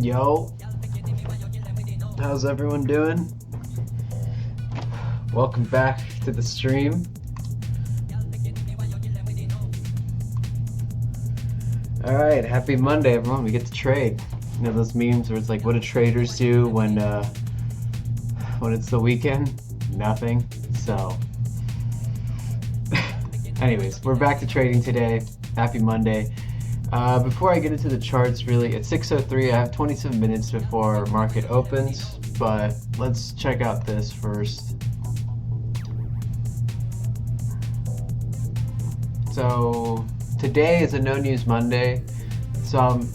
Yo, how's everyone doing? Welcome back to the stream. Alright, happy Monday everyone, we get to trade. You know those memes where it's like, what do traders do when it's the weekend? Nothing. So, anyways, we're back to trading today. Happy Monday. Before I get into the charts, really, it's 6:03. I have 27 minutes before market opens, but let's check out this first. So today is a no news Monday, so I'm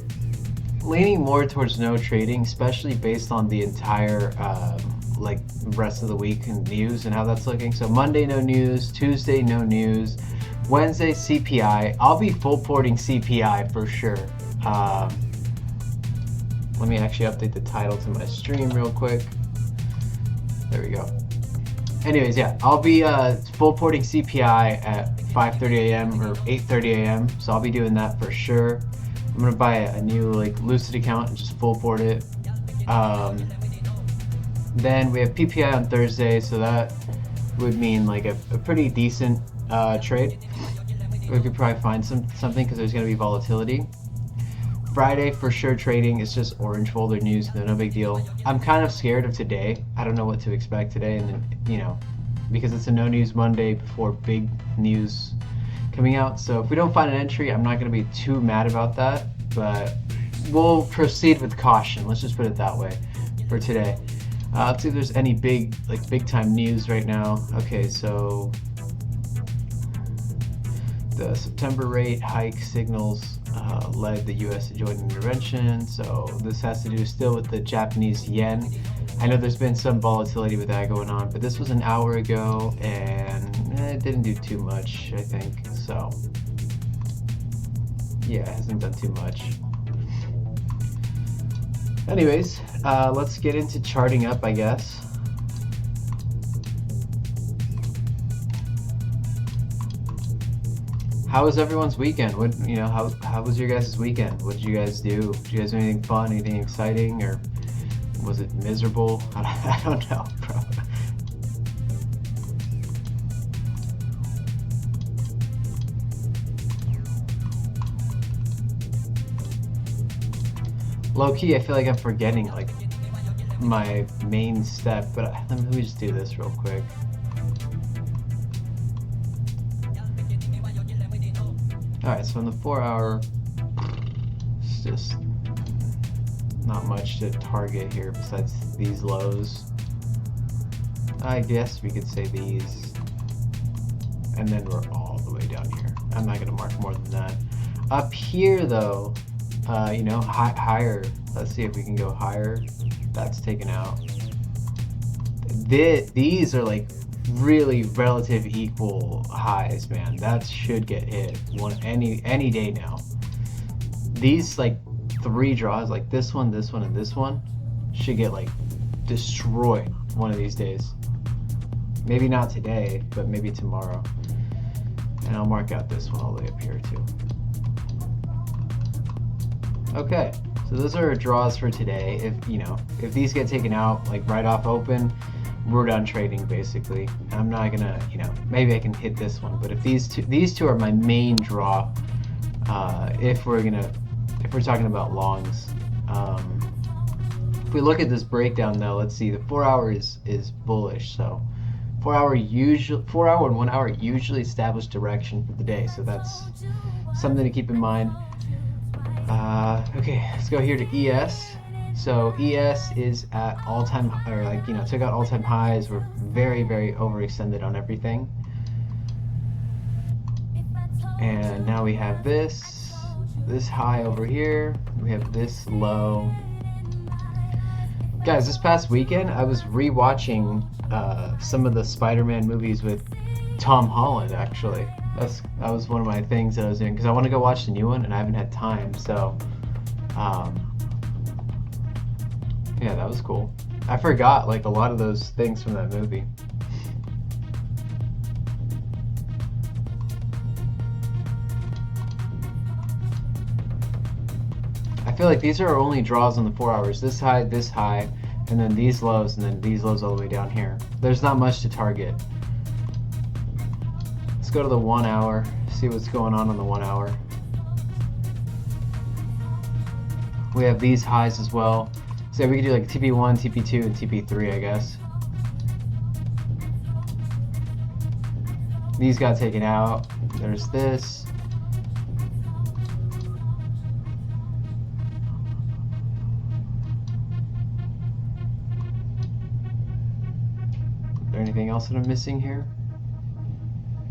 leaning more towards no trading, especially based on the entire like rest of the week and news and how that's looking. So Monday no news, Tuesday no news, Wednesday CPI. I'll be full porting CPI for sure. Let me actually update the title to my stream real quick. There we go. Anyways, yeah, I'll be full porting CPI at 5:30 a.m. or 8:30 a.m. So I'll be doing that for sure. I'm gonna buy a new like Lucid account and just full port it. Then we have PPI on Thursday, so that would mean like a pretty decent trade. We could probably find something because there's gonna be volatility. Friday for sure trading is just orange folder news, no big deal. I'm kind of scared of today. I don't know what to expect today, and then, you know, because it's a no news Monday before big news coming out. So if we don't find an entry, I'm not going to be too mad about that, but we'll proceed with caution. Let's just put it that way for today. Let's see if there's any big time news right now. Okay, so the September rate hike signals led the U.S. to join intervention. So this has to do still with the Japanese yen. I know there's been some volatility with that going on, but this was an hour ago and it didn't do too much, I think. So yeah, it hasn't done too much. Anyways, let's get into charting up, I guess. How was everyone's weekend? How was your guys' weekend? What did you guys do? Did you guys do anything fun, anything exciting, or was it miserable? I don't know, bro. Low-key, I feel like I'm forgetting like my main step, but let me just do this real quick. Alright, so in the 4 hour, it's just not much to target here besides these lows. I guess we could say these. And then we're all the way down here. I'm not going to mark more than that. Up here though, you know, higher. Let's see if we can go higher. That's taken out. These are like really relative equal highs, man. That should get hit any day now. These like 3 draws, like this one, and this one, should get like destroyed one of these days. Maybe not today, but maybe tomorrow. And I'll mark out this one all the way up here too. Okay, so those are draws for today. If these get taken out like right off open, we're done trading basically. I'm not gonna, maybe I can hit this one, but if these two are my main draw, if we're talking about longs. If we look at this breakdown though, let's see, the 4 hour is bullish, so 4 hour and 1 hour usually establish direction for the day, so that's something to keep in mind. Okay, let's go here to ES. So ES is at all-time, or took out all-time highs. We're very, very overextended on everything. And now we have this high over here. We have this low. Guys, this past weekend, I was re-watching some of the Spider-Man movies with Tom Holland, actually. That was one of my things that I was doing, because I want to go watch the new one, and I haven't had time, so... yeah, that was cool. I forgot like a lot of those things from that movie. I feel like these are only draws on the 4 hours. This high, and then these lows, and then these lows all the way down here. There's not much to target. Let's go to the 1 hour, see what's going on the 1 hour. We have these highs as well. So we could do like TP1, TP2, and TP3, I guess. These got taken out. There's this. Is there anything else that I'm missing here?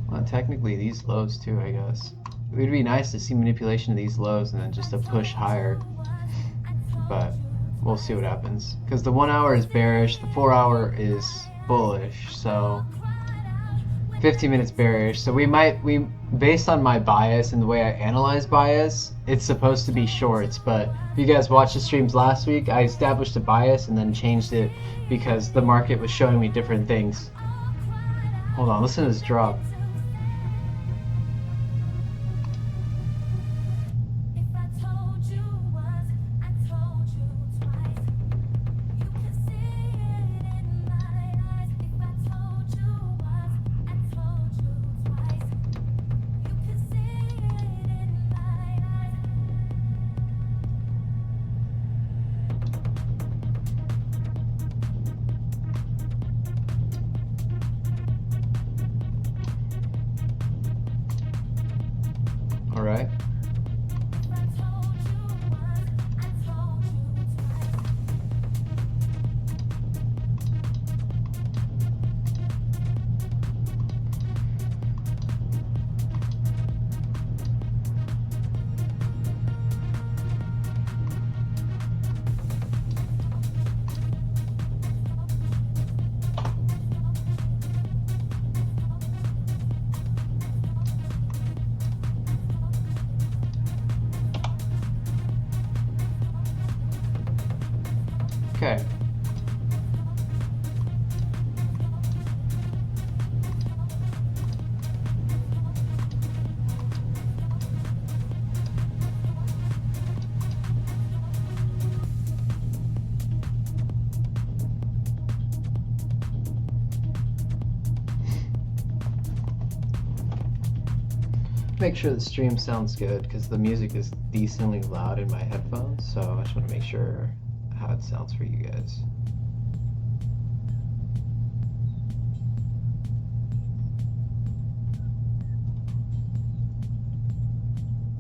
Well, technically these lows too, I guess. It would be nice to see manipulation of these lows and then just a push higher. But we'll see what happens. Because the 1 hour is bearish, the 4 hour is bullish, so 15 minutes bearish. So we based on my bias and the way I analyze bias, it's supposed to be shorts. But if you guys watched the streams last week, I established a bias and then changed it because the market was showing me different things. Hold on, listen to this drop. Alright. Okay. Make sure the stream sounds good because the music is decently loud in my headphones, so I just want to make sure how it sounds for you guys.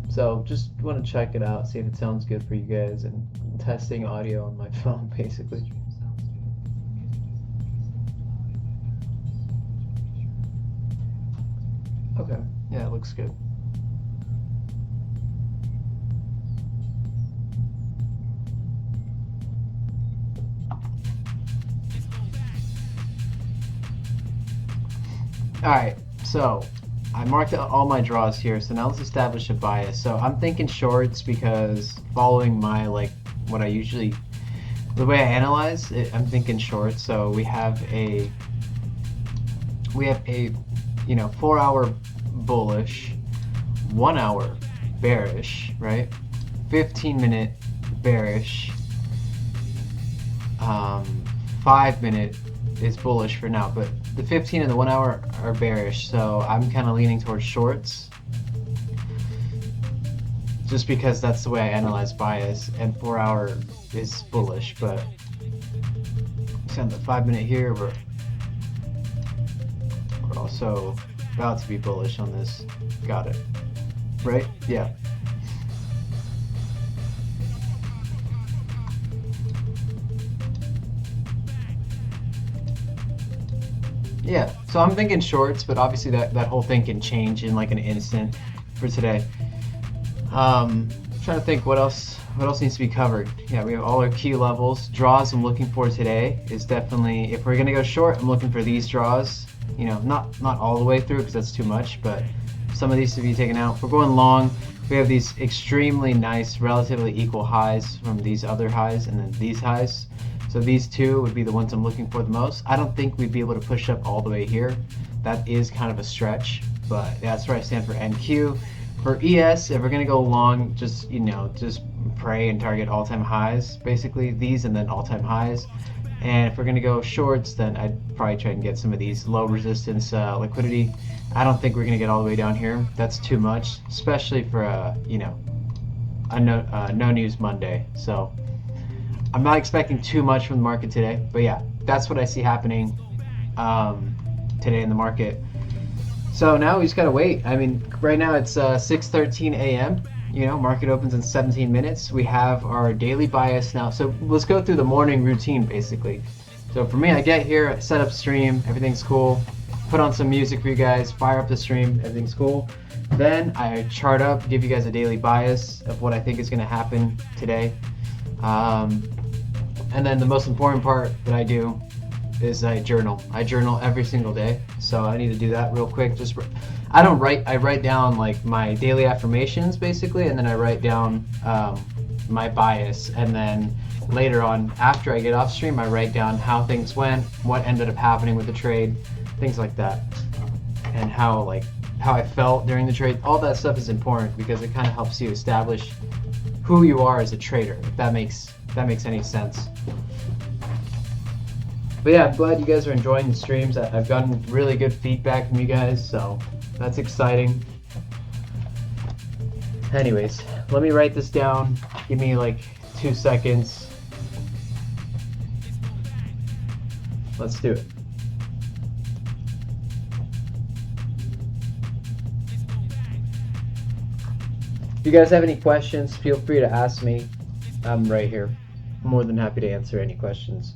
So just want to check it out, see if it sounds good for you guys, and testing audio on my phone basically. Okay, yeah, it looks good. Alright, so I marked out all my draws here, so now let's establish a bias. So I'm thinking shorts because following my, what I usually, the way I analyze it, I'm thinking shorts. So we have a 4 hour bullish, 1 hour bearish, right? 15-minute bearish, 5-minute is bullish for now, but the 15 and the 1 hour are bearish, so I'm kind of leaning towards shorts just because that's the way I analyze bias, and 4 hour is bullish. But on the 5-minute here, we're also about to be bullish on this. Got it, right? Yeah. Yeah, so I'm thinking shorts, but obviously that whole thing can change in like an instant for today. Trying to think what else needs to be covered. Yeah, we have all our key levels. Draws I'm looking for today is definitely, if we're gonna go short, I'm looking for these draws. You know, not all the way through because that's too much, but some of these to be taken out. If we're going long, we have these extremely nice, relatively equal highs from these other highs and then these highs. So these two would be the ones I'm looking for the most. I don't think we'd be able to push up all the way here. That is kind of a stretch, but that's where I stand for NQ. For ES, if we're gonna go long, just pray and target all-time highs, basically these and then all-time highs. And if we're gonna go shorts, then I'd probably try and get some of these low resistance liquidity. I don't think we're gonna get all the way down here. That's too much, especially for a no news Monday. So I'm not expecting too much from the market today. But yeah, that's what I see happening today in the market. So now we just gotta wait. I mean, right now it's 6:13 a.m. Market opens in 17 minutes. We have our daily bias now. So let's go through the morning routine basically. So for me, I get here, I set up stream, everything's cool. Put on some music for you guys, fire up the stream, everything's cool. Then I chart up, give you guys a daily bias of what I think is gonna happen today. And then the most important part that I do is I journal. I journal every single day, so I need to do that real quick. I don't write. I write down like my daily affirmations basically, and then I write down my bias, and then later on, after I get off stream, I write down how things went, what ended up happening with the trade, things like that, and how I felt during the trade. All that stuff is important because it kind of helps you establish who you are as a trader. If that makes any sense. But yeah, I'm glad you guys are enjoying the streams. I've gotten really good feedback from you guys, so that's exciting. Anyways, let me write this down. Give me like 2 seconds. Let's do it. If you guys have any questions, feel free to ask me. I'm right here. I'm more than happy to answer any questions.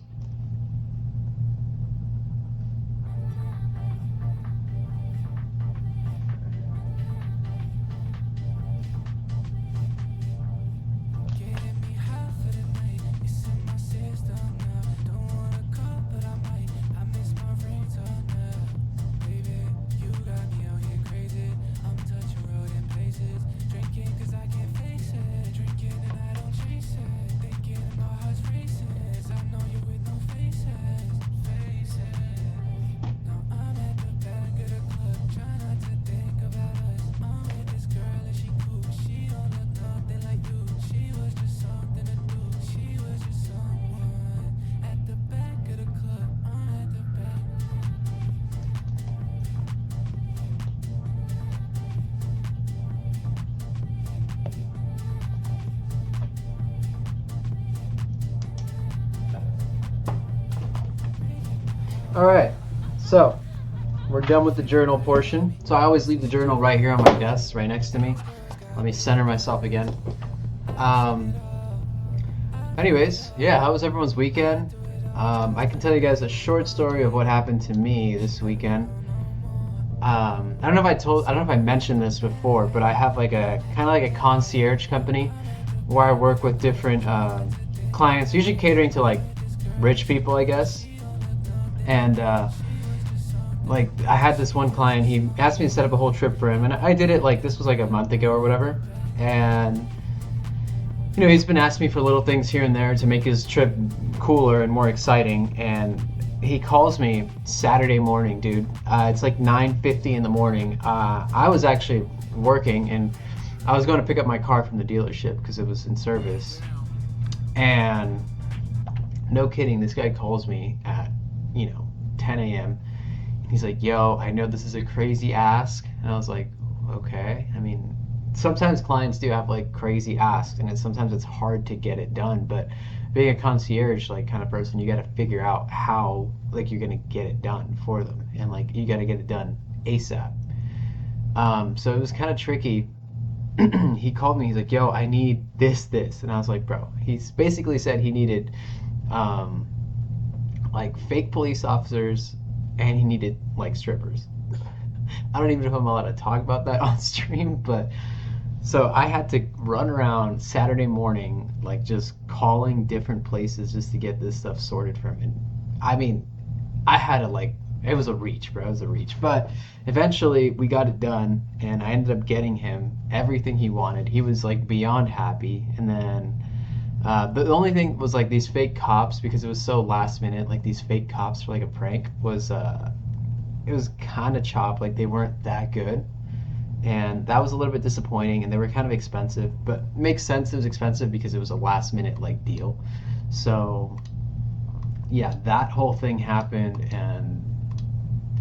Alright, so we're done with the journal portion. So I always leave the journal right here on my desk, right next to me. Let me center myself again. Anyways, yeah, how was everyone's weekend? I can tell you guys a short story of what happened to me this weekend. I don't know if I mentioned this before, but I have like a kind of like a concierge company where I work with different clients, usually catering to like rich people, I guess. And like I had this one client, he asked me to set up a whole trip for him, and I did it like this was like a month ago or whatever. And he's been asking me for little things here and there to make his trip cooler and more exciting. And he calls me Saturday morning, dude. It's like 9:50 in the morning. I was actually working, and I was going to pick up my car from the dealership because it was in service. And no kidding, this guy calls me at 10 a.m. He's like, yo, I know this is a crazy ask. And I was like, okay. I mean, sometimes clients do have like crazy asks, and sometimes it's hard to get it done. But being a concierge like kind of person, you got to figure out how like you're gonna get it done for them, and like you got to get it done ASAP. So it was kind of tricky. He called me. He's like, yo, I need this, and I was like, bro. He's basically said he needed like fake police officers, and he needed like strippers. I don't even know if I'm allowed to talk about that on stream, but so I had to run around Saturday morning like just calling different places just to get this stuff sorted for him. And I mean, I had to like, it was a reach, bro. It was a reach. But eventually we got it done, and I ended up getting him everything he wanted. He was like beyond happy. And then the only thing was like these fake cops, because it was so last minute, like these fake cops for like a prank was it was kind of chopped, like they weren't that good. and that was a little bit disappointing, and they were kind of expensive, but it makes sense it was expensive because it was a last minute like deal. So yeah, that whole thing happened, and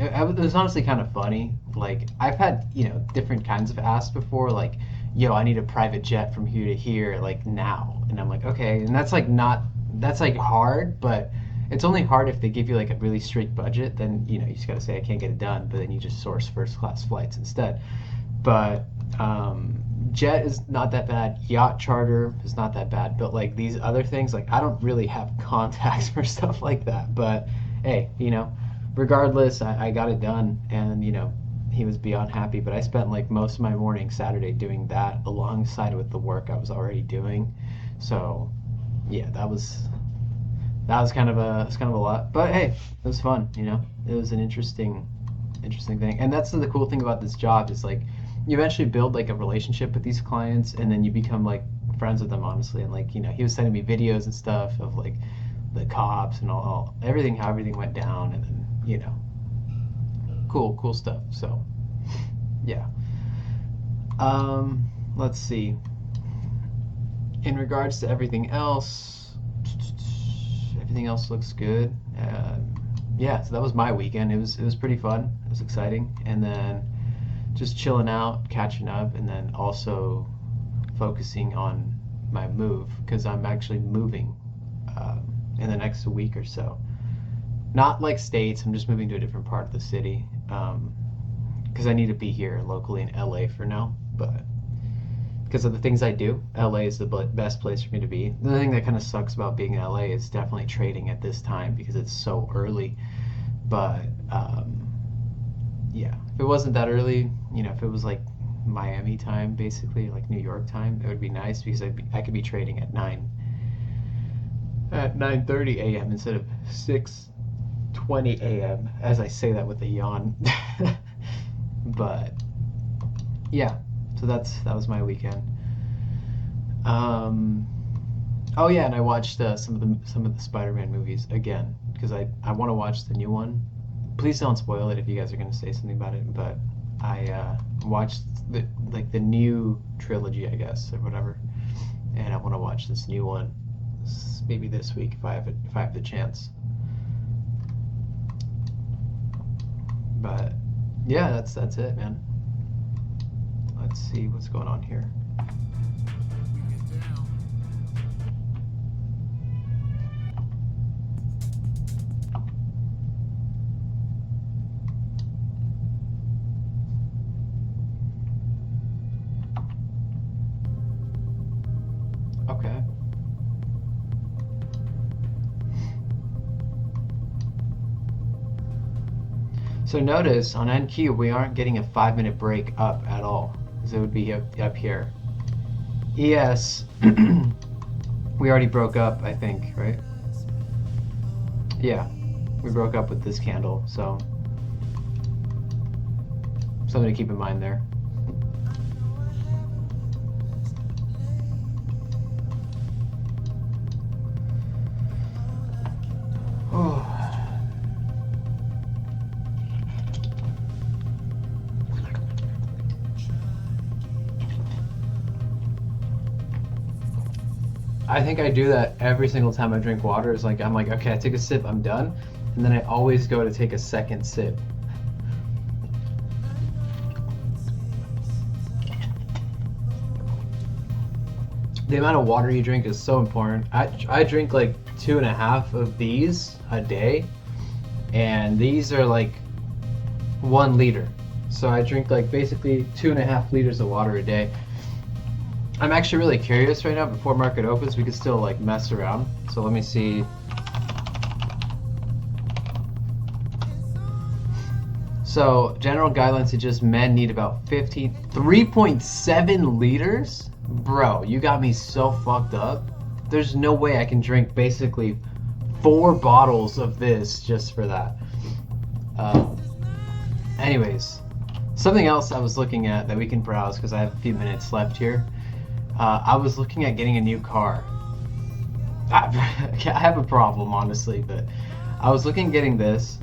it was honestly kind of funny. Like, I've had, different kinds of asks before, like, yo, I need a private jet from here to here, like, now. And I'm like, okay. And that's like not, that's like hard, but it's only hard if they give you like a really strict budget. Then, you just got to say, I can't get it done, but then you just source first class flights instead. But jet is not that bad. Yacht charter is not that bad. But like these other things, like, I don't really have contacts for stuff like that. But hey, regardless, I got it done, and he was beyond happy. But I spent like most of my morning Saturday doing that alongside with the work I was already doing. So yeah, that was kind of a lot. But hey, it was fun. It was an interesting thing. And that's the cool thing about this job is like you eventually build like a relationship with these clients, and then you become like friends with them, honestly. And like he was sending me videos and stuff of like the cops and all everything, how everything went down, and then cool stuff. So yeah. Let's see. In regards to everything else looks good. Yeah, so that was my weekend. It was pretty fun. It was exciting, and then just chilling out, catching up, and then also focusing on my move because I'm actually moving in the next week or so. Not like states. I'm just moving to a different part of the city because I need to be here locally in LA for now. But because of the things I do, LA is the best place for me to be. The thing that kind of sucks about being in LA is definitely trading at this time because it's so early. But yeah, if it wasn't that early, if it was like Miami time, basically like New York time, it would be nice because I could be trading at 9:30 a.m. instead of 6:20 a.m. as I say that with a yawn. But yeah, so that was my weekend. Oh yeah, and I watched some of the Spider-Man movies again because I want to watch the new one. Please don't spoil it if you guys are going to say something about it. But I watched the new trilogy, I guess, or whatever, and I want to watch this new one maybe this week if I have the chance. But yeah, that's it, man. Let's see what's going on here. Okay. So notice on NQ we aren't getting a 5-minute break up at all, because it would be up here. ES, we already broke up, I think, right? Yeah, we broke up with this candle, so something to keep in mind there. Oh. I think I do that every single time I drink water. It's like I'm like, okay, I take a sip, I'm done, and then I always go to take a second sip. The amount of water you drink is so important. I drink like 2.5 of these a day, and these are like 1 liter. So I drink like basically 2.5 liters of water a day. I'm actually really curious right now. Before market opens, we could still like mess around. So let me see. So general guidelines suggest men need about 3.7 liters? Bro, you got me so fucked up. There's no way I can drink basically 4 bottles of this just for that. Anyways, something else I was looking at that we can browse because I have a few minutes left here. I was looking at getting a new car. I have a problem, honestly, but I was looking at getting this.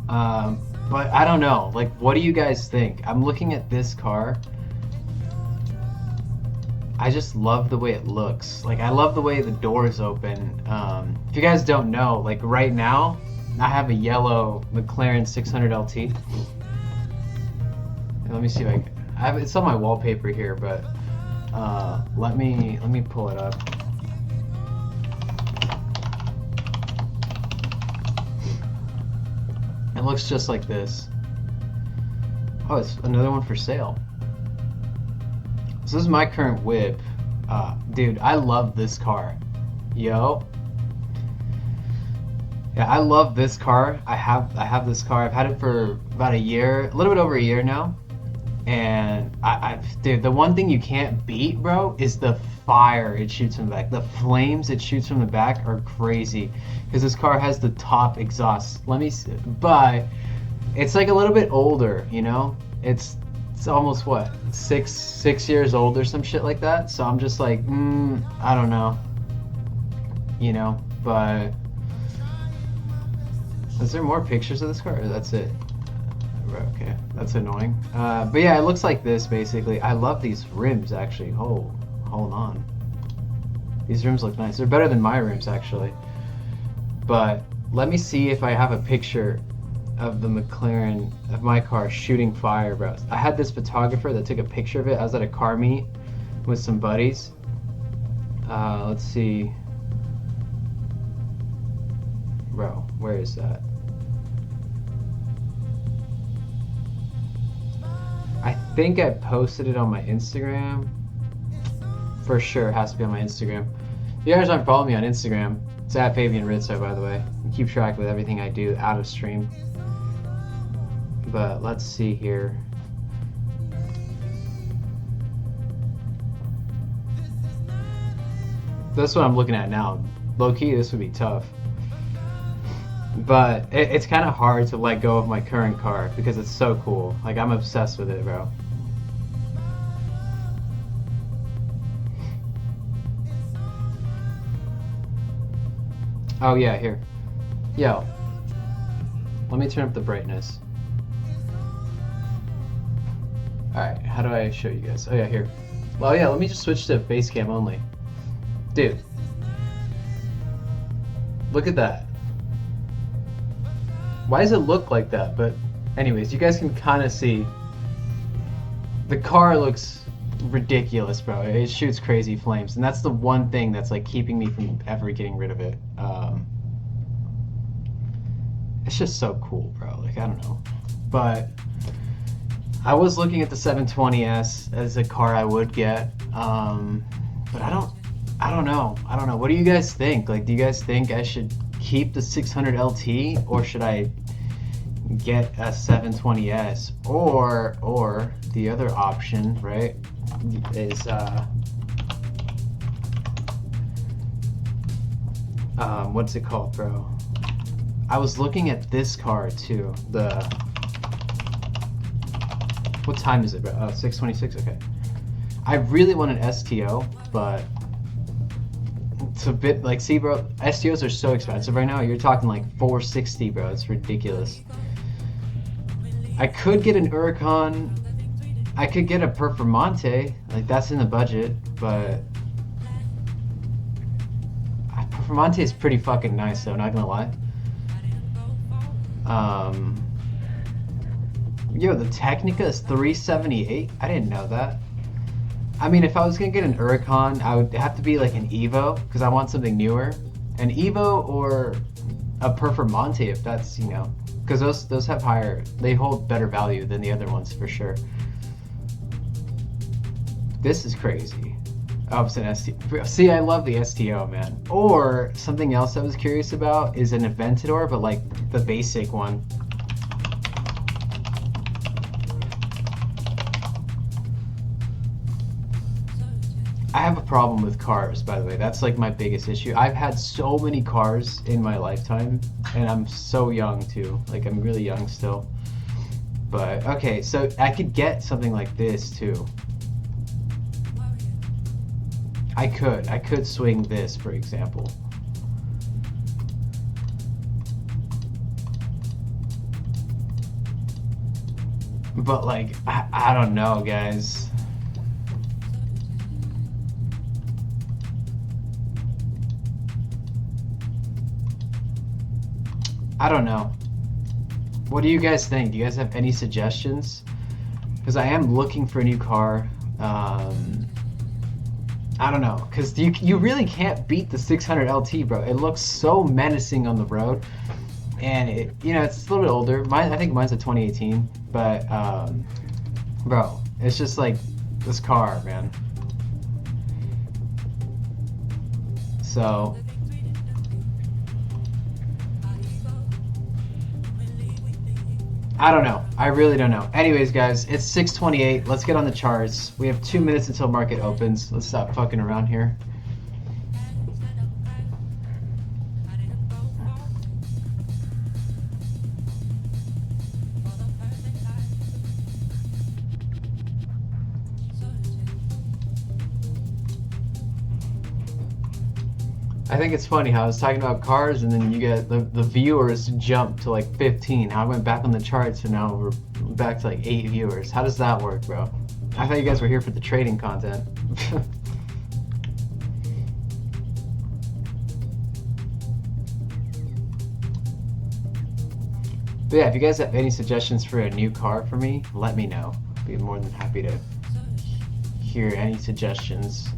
But But I don't know. Like, what do you guys think? I'm looking at this car. I just love the way it looks. Like, I love the way the doors open. If you guys don't know, like right now, I have a yellow McLaren 600 LT. And let me see if I have it's on my wallpaper here, but let me pull it up. It looks just like this. Oh, it's another one for sale. So this is my current whip. Dude, I love this car. Yo. Yeah, I love this car. I have this car. I've had it for about a year, a little bit over a year now. And dude, the one thing you can't beat, bro, is the fire it shoots from the back. The flames it shoots from the back are crazy. Because this car has the top exhaust. Let me see, but it's like a little bit older, you know? It's almost what, six years old or some shit like that. So I'm just like, I don't know, you know. But is there more pictures of this car? Or that's it. Okay, that's annoying. But yeah, it looks like this basically. I love these rims actually. Hold on. These rims look nice. They're better than my rims actually. But let me see if I have a picture of the McLaren of my car shooting fire, bro. I had this photographer that took a picture of it. I was at a car meet with some buddies. Let's see, bro, where is that? I think I posted it on my Instagram. For sure, it has to be on my Instagram. If you guys aren't following me on Instagram, it's at Fabian Rizzo, by the way. I keep track with everything I do out of stream. But let's see here. That's what I'm looking at now. Low key, this would be tough. But it's kind of hard to let go of my current car because it's so cool. Like, I'm obsessed with it, bro. Oh yeah, here. Yo. Let me turn up the brightness. Alright, how do I show you guys? Oh yeah, here. Well yeah, let me just switch to face cam only. Dude. Look at that. Why does it look like that? But anyways, you guys can kind of see. The car looks ridiculous, bro. It shoots crazy flames. And that's the one thing that's like keeping me from ever getting rid of it. It's just so cool, bro. Like, I don't know. But I was looking at the 720S as a car I would get, but I don't know. What do you guys think? Like, do you guys think I should keep the 600 LT or should I get a 720S? Or the other option, right, is what's it called, bro? I was looking at this car too. What time is it, bro? 6:26. Okay. I really want an STO, but it's a bit like, see, bro, STOs are so expensive right now. You're talking like $460, bro. It's ridiculous. I could get an Huracan. I could get a Performante. Like, that's in the budget, but Performante is pretty fucking nice, though. Not gonna lie. Yo, the Technica is $378. I didn't know that. I mean, if I was gonna get an Huracan, I would have to be like an Evo because I want something newer. An Evo or a Performante, if that's, you know, because those have higher, they hold better value than the other ones for sure. This is crazy. Oh, it's an STO. See, I love the STO, man. Or something else I was curious about is an Aventador, but like the basic one. I have a problem with cars, by the way. That's like my biggest issue. I've had so many cars in my lifetime, and I'm so young too. Like, I'm really young still. But okay, so I could get something like this too. I could swing this, for example. But like, I don't know, guys. I don't know. What do you guys think? Do you guys have any suggestions? Because I am looking for a new car. I don't know, because you really can't beat the 600 LT, bro. It looks so menacing on the road, and it's a little bit older. I think mine's a 2018, but bro, it's just like this car, man. So I don't know. I really don't know. Anyways, guys, it's 6:28. Let's get on the charts. We have 2 minutes until market opens. Let's stop fucking around here. I think it's funny how I was talking about cars and then you get the viewers jump to like 15. How I went back on the charts and now we're back to like 8 viewers. How does that work, bro? I thought you guys were here for the trading content. But yeah, if you guys have any suggestions for a new car for me, let me know. I'd be more than happy to hear any suggestions.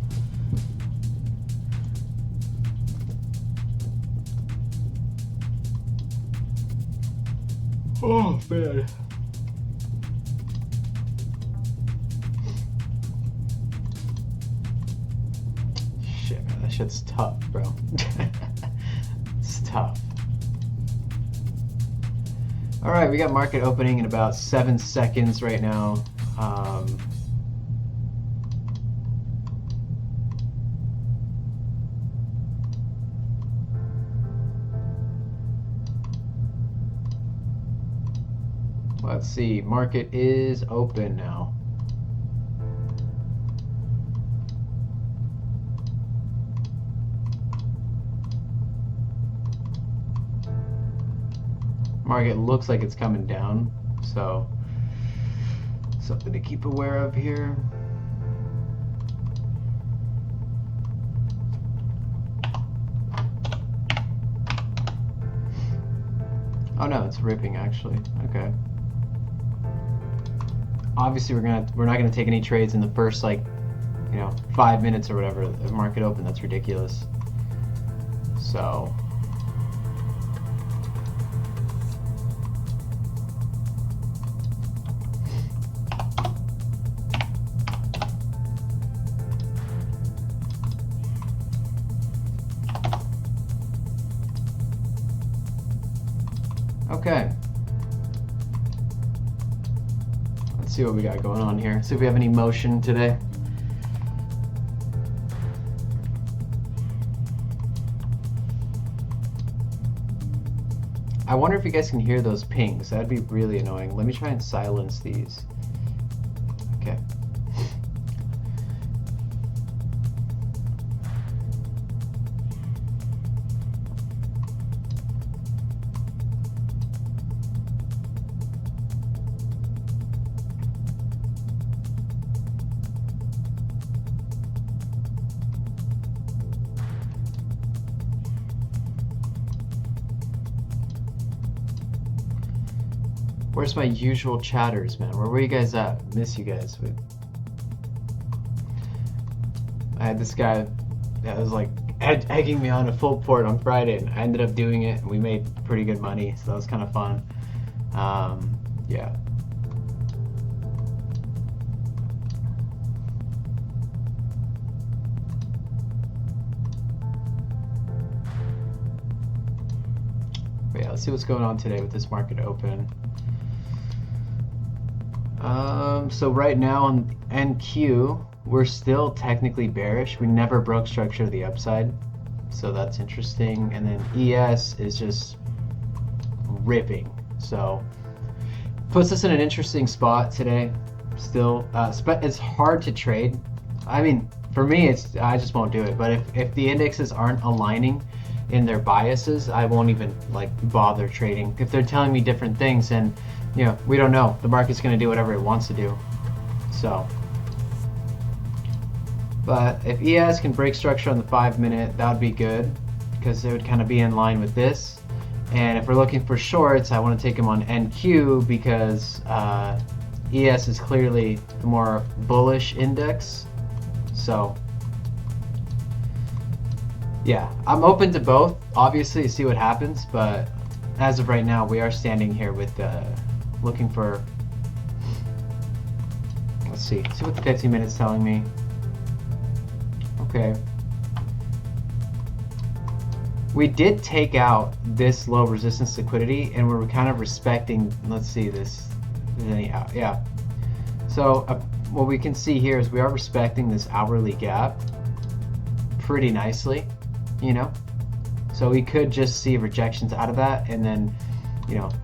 Oh, man. Shit, man, that shit's tough, bro. It's tough. Alright, we got market opening in about 7 seconds right now. Let's see, market is open now. Market looks like it's coming down, so something to keep aware of here. Oh no, it's ripping actually. Okay. Obviously, we're not gonna take any trades in the first 5 minutes or whatever of market open. That's ridiculous. So okay. See what we got going on here. See if we have any motion today. I wonder if you guys can hear those pings. That'd be really annoying. Let me try and silence these. Okay. Where's my usual chatters, man? Where were you guys at? Miss you guys. I had this guy that was like egging me on a full port on Friday, and I ended up doing it, and we made pretty good money, so that was kind of fun. Yeah. But yeah, let's see what's going on today with this market open. So right now on NQ, we're still technically bearish. We never broke structure to the upside, so that's interesting. And then ES is just ripping, so puts us in an interesting spot today. Still, it's hard to trade. I mean, for me, I just won't do it. But if the indexes aren't aligning in their biases, I won't even bother trading. If they're telling me different things, and we don't know. The market's going to do whatever it wants to do. So, but if ES can break structure on the 5-minute, that would be good because it would kind of be in line with this. And if we're looking for shorts, I want to take them on NQ because ES is clearly the more bullish index. So, yeah, I'm open to both, obviously, to see what happens. But as of right now, we are standing here with looking for. Let's see what the 15 minutes telling me. Okay. We did take out this low resistance liquidity, and we're kind of respecting. Let's see this. Anyhow, yeah. So what we can see here is we are respecting this hourly gap pretty nicely, So we could just see rejections out of that, and then,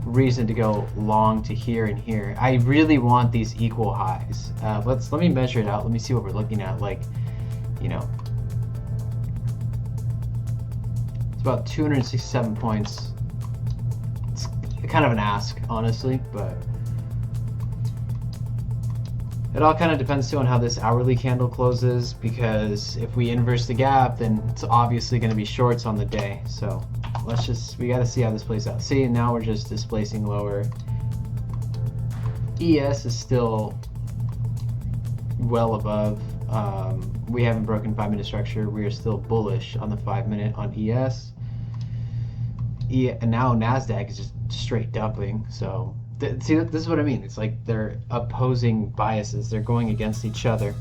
reason to go long to here and here. I really want these equal highs. Let me measure it out. Let me see what we're looking at. It's about 267 points. It's kind of an ask, honestly, but it all kind of depends too on how this hourly candle closes, because if we inverse the gap, then it's obviously going to be shorts on the day. So we got to see how this plays out. See, now we're just displacing lower. ES is still well above. We haven't broken 5-minute structure. We are still bullish on the 5-minute on ES. And now NASDAQ is just straight dumping. So see, this is what I mean. It's like they're opposing biases. They're going against each other.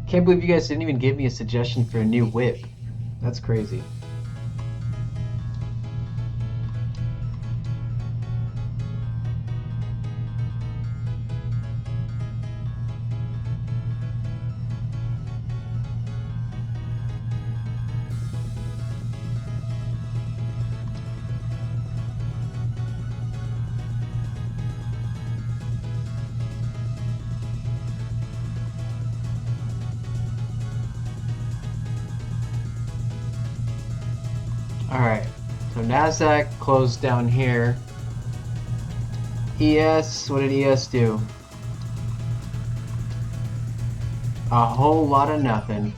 Can't believe you guys didn't even give me a suggestion for a new whip. That's crazy. Alright, so NASDAQ closed down here. ES, what did ES do? A whole lot of nothing.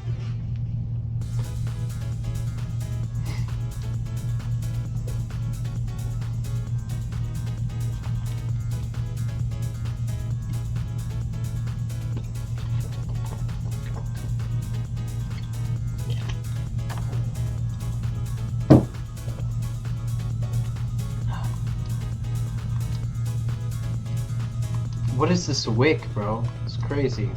What is this wick, bro? It's crazy.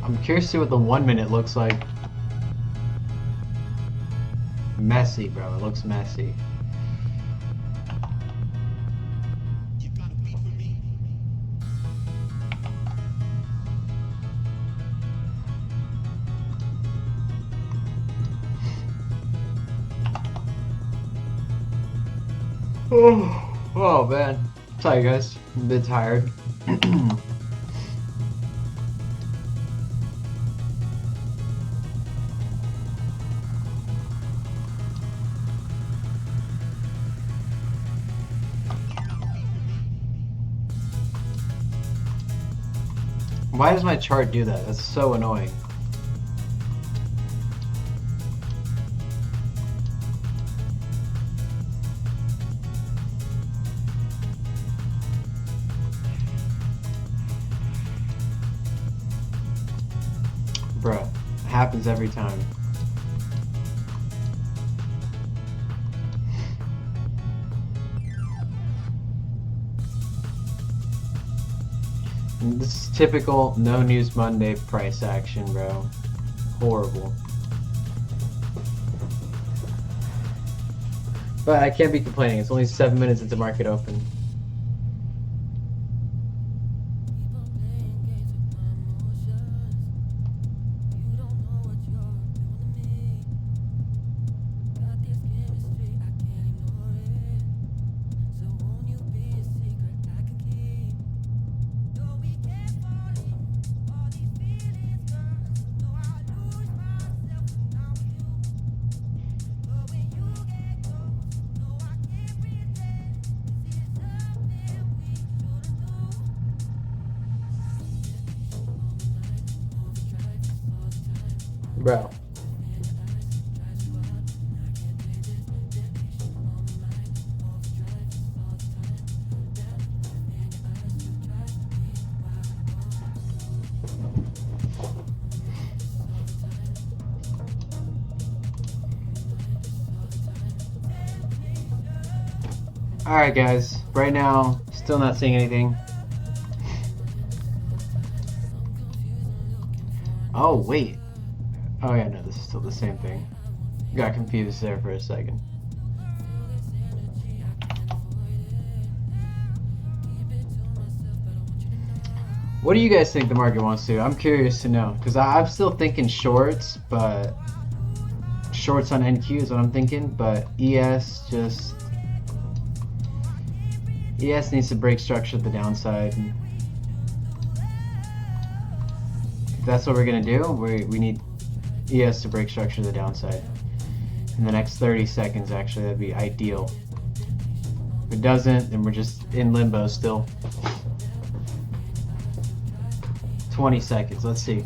I'm curious to see what the 1-minute looks like. Messy, bro. It looks messy. Oh man, sorry guys, I'm a bit tired. Why does my chart do that? That's so annoying. Bruh, it happens every time. And this is typical no news Monday price action, bro. Horrible. But I can't be complaining. It's only 7 minutes into market open. Bro. Alright guys, right now, still not seeing anything. Oh wait. Oh yeah, no, this is still the same thing. Got confused there for a second. What do you guys think the market wants to do? I'm curious to know, because I'm still thinking shorts, but shorts on NQ is what I'm thinking, but ES needs to break structure to the downside. If that's what we're gonna do, we need ES to break structure to the downside in the next 30 seconds. Actually, that'd be ideal. If it doesn't, then we're just in limbo still. 20 seconds, let's see.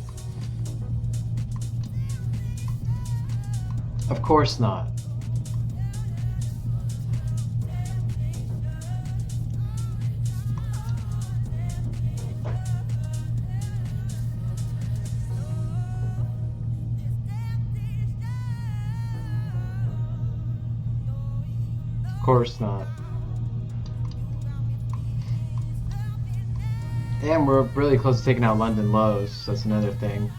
Of course not. Of course not. And we're really close to taking out London lows, so that's another thing.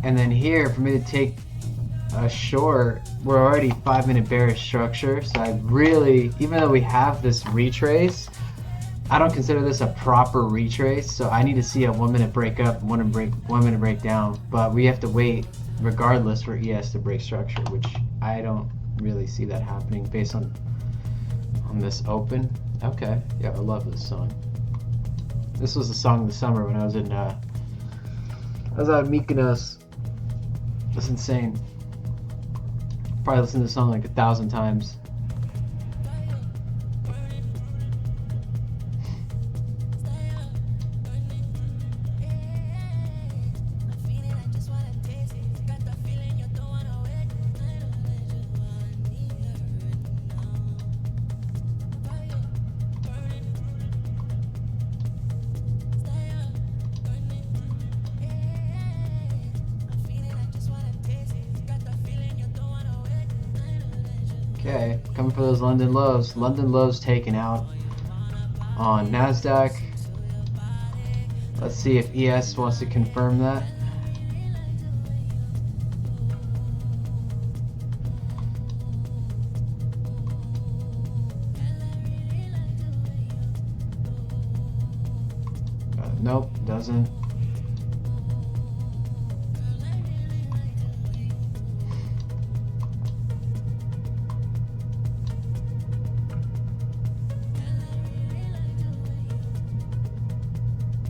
And then here, for me to take a short, we're already 5-minute bearish structure, so I really, even though we have this retrace, I don't consider this a proper retrace, so I need to see a 1 minute break up, 1 minute break down. But we have to wait regardless for ES to break structure, which I don't really see that happening based on this open. Okay, yeah, I love this song. This was the song of the summer when I was in out in Mykonos. That's insane. Probably listened to the song like 1,000 times. Okay, coming for those London lows. London lows taken out on NASDAQ. Let's see if ES wants to confirm that. Nope, doesn't.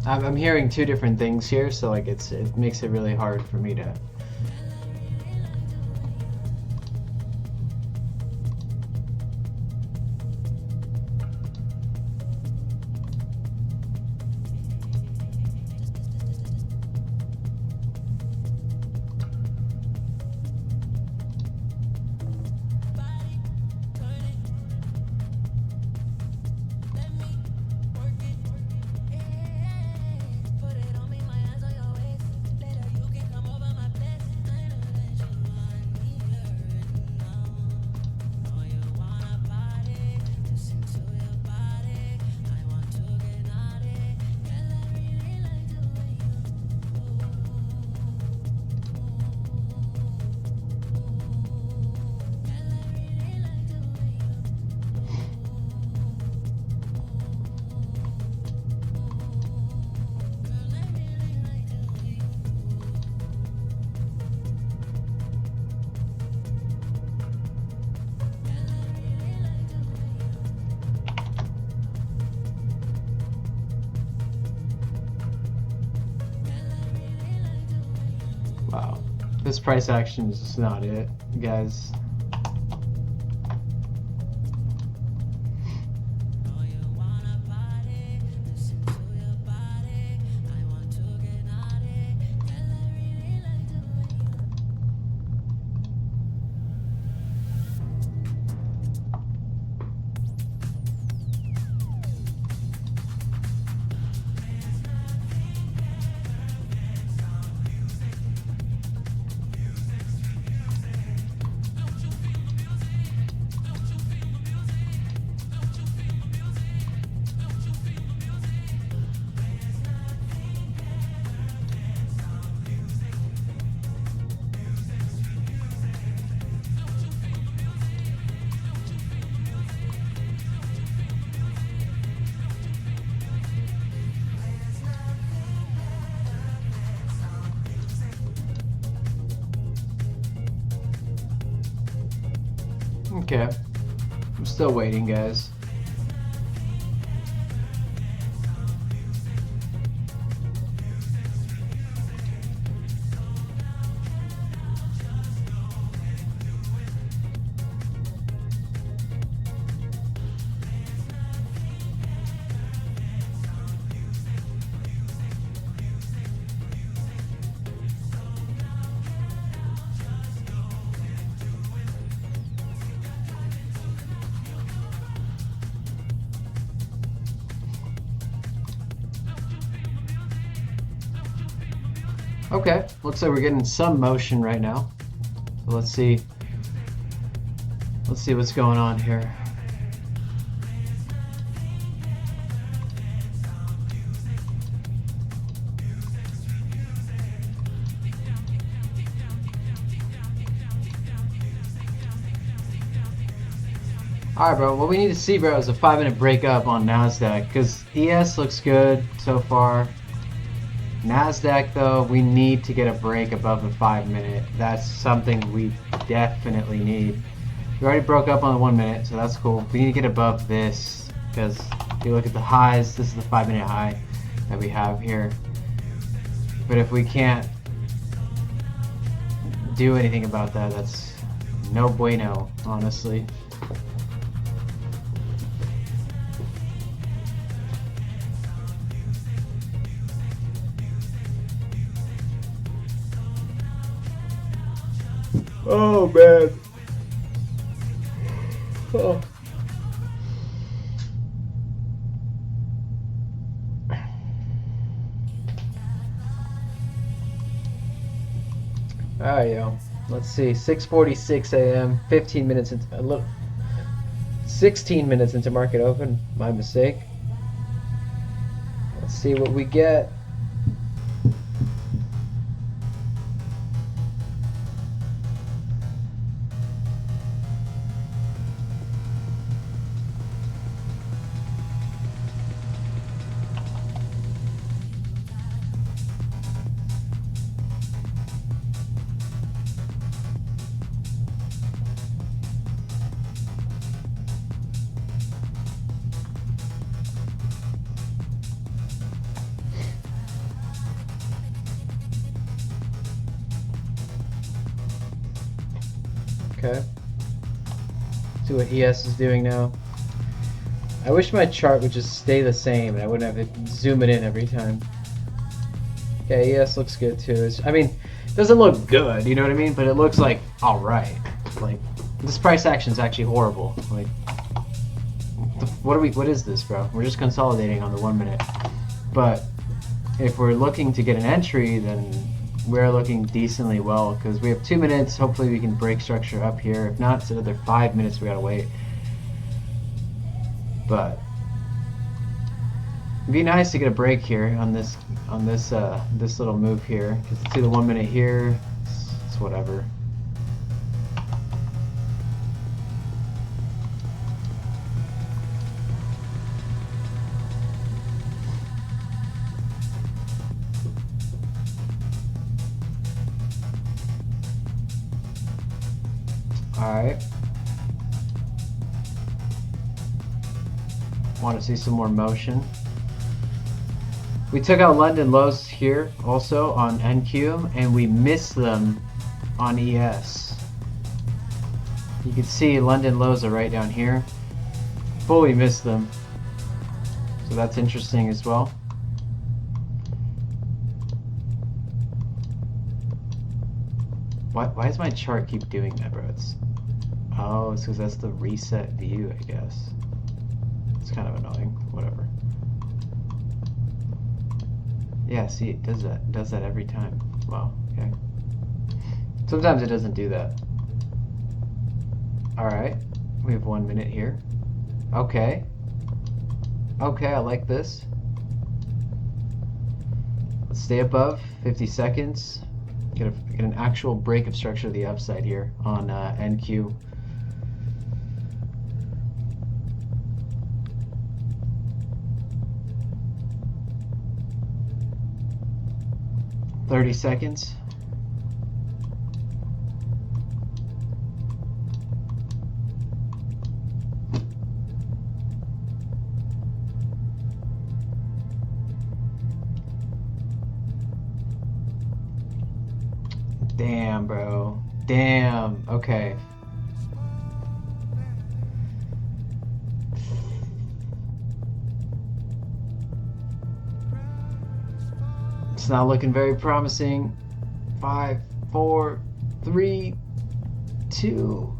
I'm hearing two different things here, so like it makes it really hard for me to. Wow. This price action is just not it, guys. Okay. I'm still waiting, guys. Okay, looks like we're getting some motion right now. So let's see what's going on here. All right, bro. What we need to see, bro, is a 5-minute breakup on NASDAQ because ES looks good so far. NASDAQ, though, we need to get a break above the 5-minute. That's something we definitely need. We already broke up on the 1 minute, so that's cool. We need to get above this because if you look at the highs, this is the 5-minute high that we have here. But if we can't do anything about that, that's no bueno, honestly. Oh man. Oh. Alright, yo. Let's see. 6:46 a.m. 15 minutes into 16 minutes into market open. My mistake. Let's see what we get. Okay. See what ES is doing now. I wish my chart would just stay the same and I wouldn't have to zoom it in every time. Okay, ES looks good too. I mean, it doesn't look good, you know what I mean? But it looks like alright. Like, this price action is actually horrible. Like, what is this, bro? We're just consolidating on the 1 minute. But if we're looking to get an entry, then we're looking decently well because we have 2 minutes. Hopefully we can break structure up here. If not, it's another 5 minutes we gotta wait. But it'd be nice to get a break here on this little move here. Because see the 1 minute here, it's whatever. Alright. Want to see some more motion. We took out London lows here also on NQ and we missed them on ES. You can see London lows are right down here. Fully missed them. So that's interesting as well. Why does my chart keep doing that, bro? It's because that's the reset view, I guess. It's kind of annoying. Whatever. Yeah, see, it does that. It does that every time. Wow, okay. Sometimes it doesn't do that. Alright. We have 1 minute here. Okay. Okay, I like this. Let's stay above 50 seconds. Get an actual break of structure to the upside here on NQ. $30 seconds. Damn, bro. Damn. Okay. It's not looking very promising. 5, 4, 3, 2.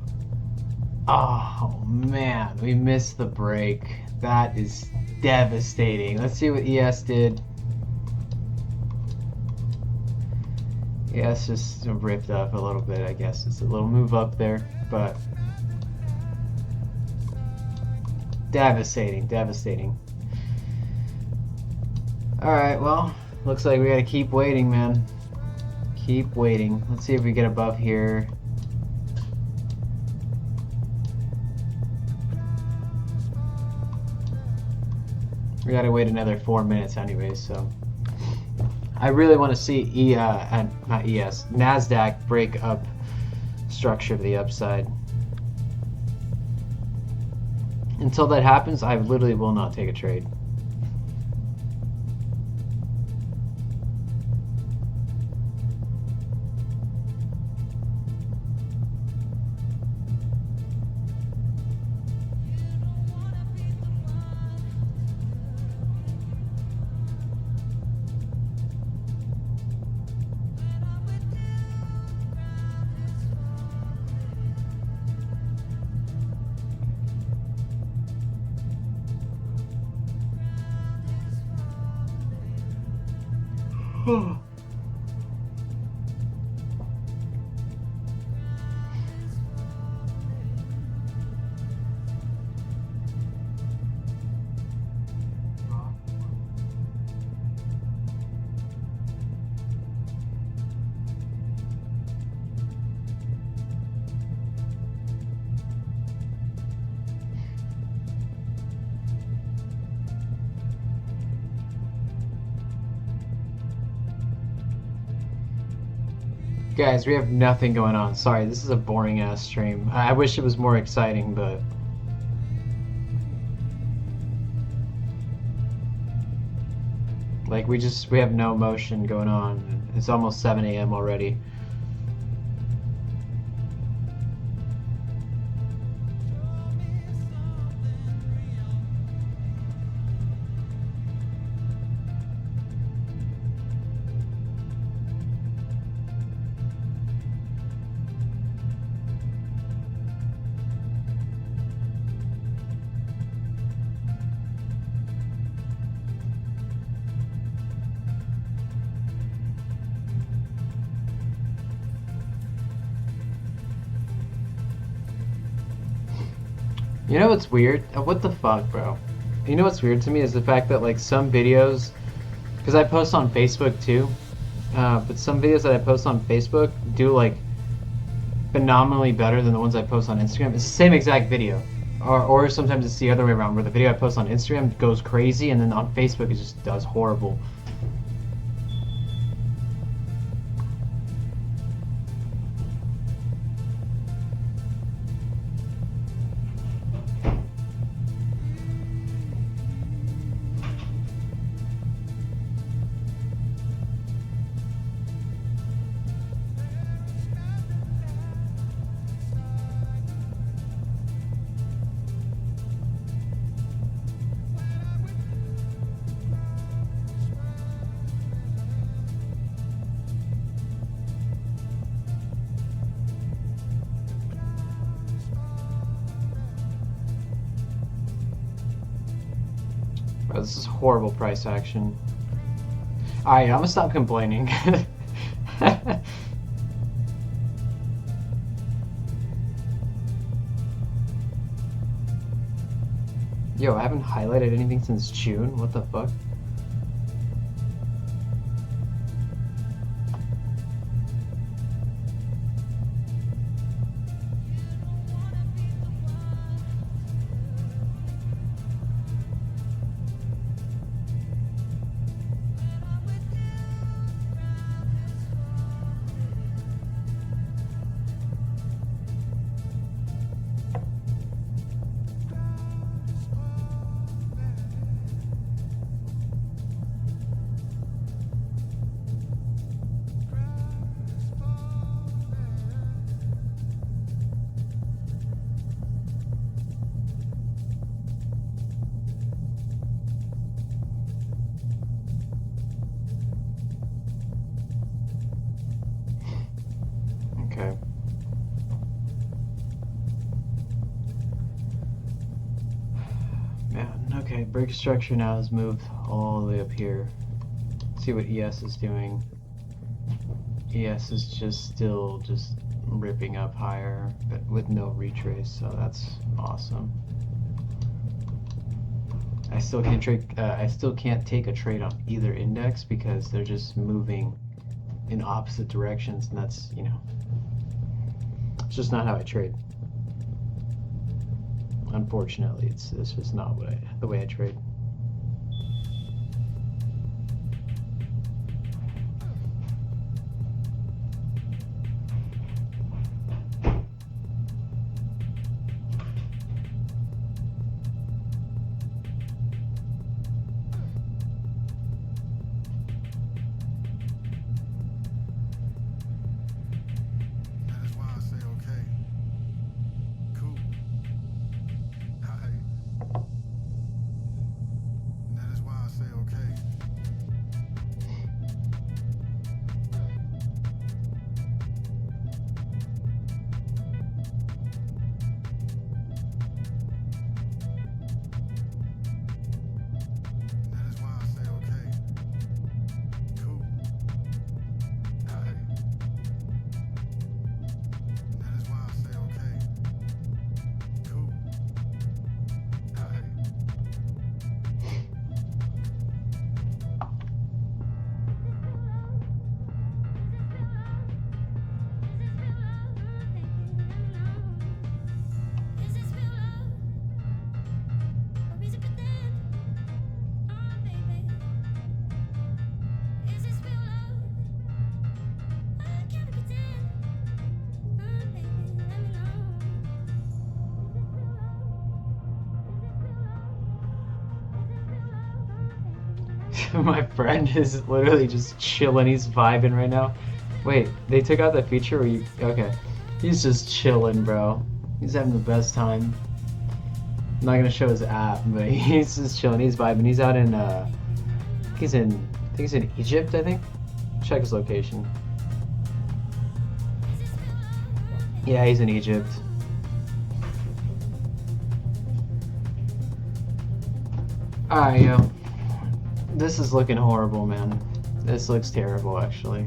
Oh, man. We missed the break. That is devastating. Let's see what ES did. Yeah, it's just ripped up a little bit, I guess. It's a little move up there, but devastating, devastating. Alright, well, looks like we gotta keep waiting, man. Keep waiting. Let's see if we get above here. We gotta wait another 4 minutes anyways, so. I really want to see not ES, NASDAQ break up structure to the upside. Until that happens, I literally will not take a trade. Guys, we have nothing going on. Sorry, this is a boring ass stream. I wish it was more exciting, but like we have no motion going on. It's almost 7 a.m. already. You know what's weird? What the fuck, bro? You know what's weird to me is the fact that like some videos, because I post on Facebook too, but some videos that I post on Facebook do like phenomenally better than the ones I post on Instagram. It's the same exact video, or sometimes it's the other way around, where the video I post on Instagram goes crazy, and then on Facebook it just does horrible. Oh, this is horrible price action. Alright, I'm gonna stop complaining. Yo, I haven't highlighted anything since June. What the fuck? Okay. Man, okay, break structure now has moved all the way up here. Let's see what ES is doing. ES is just still just ripping up higher, but with no retrace, so that's awesome. I still can't take a trade on either index because they're just moving in opposite directions, and that's, you know, it's just not how I trade. Unfortunately, it's just not the way I trade. My friend is literally just chilling. He's vibing right now. Wait, they took out the feature where you... Okay. He's just chilling, bro. He's having the best time. I'm not gonna show his app, but he's just chilling. He's vibing. He's out in, I think he's in Egypt, I think. Check his location. Yeah, he's in Egypt. Alright, yo. This is looking horrible, man. This looks terrible, actually.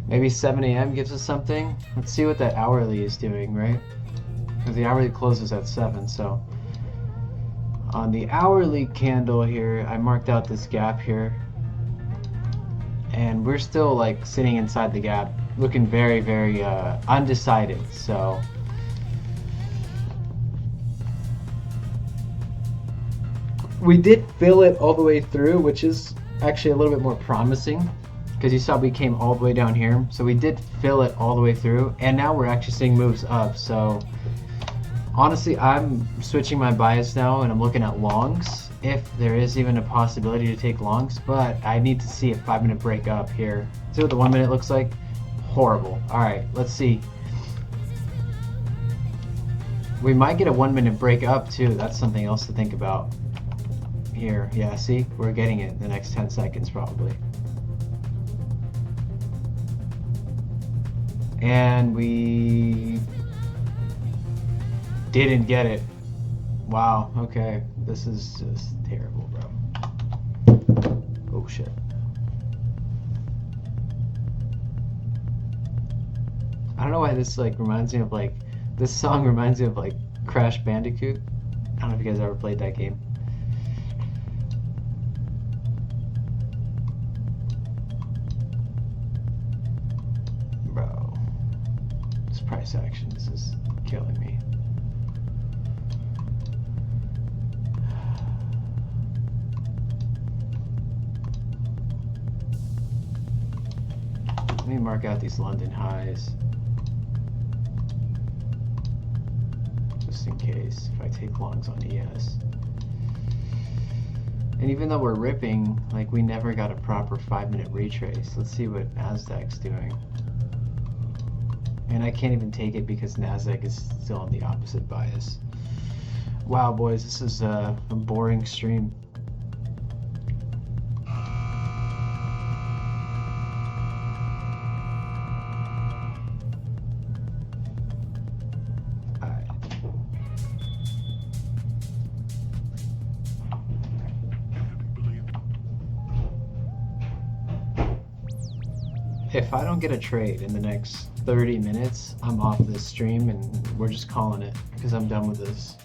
Maybe 7 a.m. gives us something. Let's see what that hourly is doing, right? Because the hourly closes at 7, so... On the hourly candle here, I marked out this gap here. And we're still like sitting inside the gap, looking very, very undecided. So we did fill it all the way through, which is actually a little bit more promising because you saw we came all the way down here. So we did fill it all the way through, and now we're actually seeing moves up. So honestly, I'm switching my bias now, and I'm looking at longs. If there is even a possibility to take longs, but I need to see a 5-minute break up here. See what the 1 minute looks like? Horrible. Alright, let's see. We might get a 1 minute break up too. That's something else to think about. here. Yeah, see? We're getting it in the next 10 seconds probably. And we didn't get it. Wow, okay. This is just terrible, bro. Oh shit. I don't know why this like reminds me of like this song reminds me of like Crash Bandicoot. I don't know if you guys ever played that game. Bro, this price action is just killing me. Let me mark out these London highs. Just in case, if I take longs on ES. And even though we're ripping, like we never got a proper 5-minute retrace. Let's see what Nasdaq's doing. And I can't even take it because Nasdaq is still on the opposite bias. Wow, boys, this is a boring stream. If I don't get a trade in the next 30 minutes, I'm off this stream and we're just calling it because I'm done with this.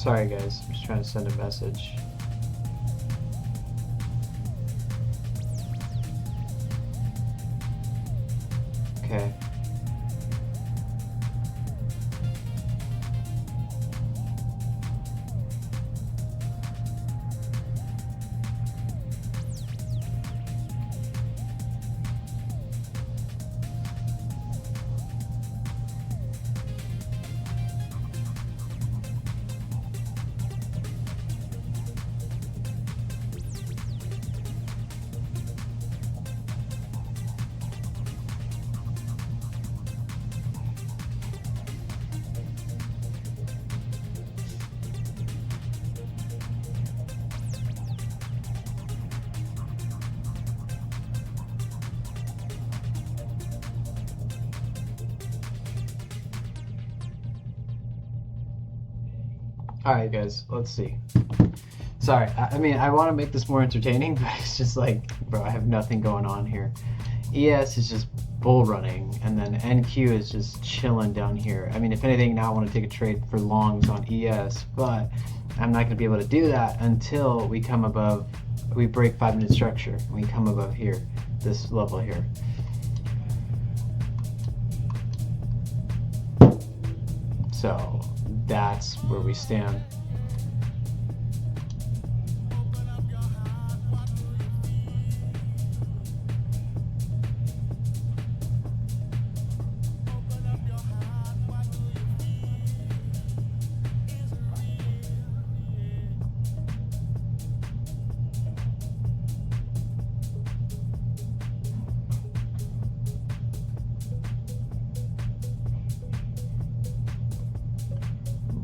Sorry guys, I'm just trying to send a message. Okay. Alright guys, let's see. Sorry, I mean, I want to make this more entertaining, but it's just like, bro, I have nothing going on here. ES is just bull running, and then NQ is just chilling down here. I mean, if anything, now I want to take a trade for longs on ES, but I'm not going to be able to do that until we come above, we break 5-minute structure, and we come above here, this level here. So that's where we stand.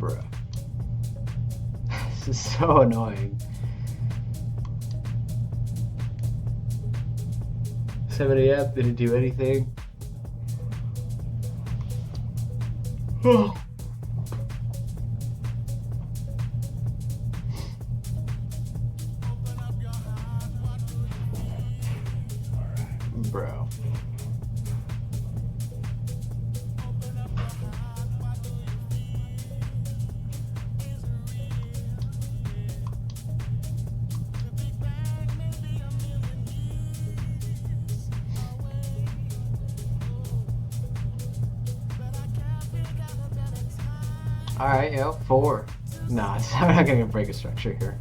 Bruh. This is so annoying. 7 a.m. didn't do anything. Oh. Bro. Alright, yo, 4. Nah, I'm not gonna break a structure here.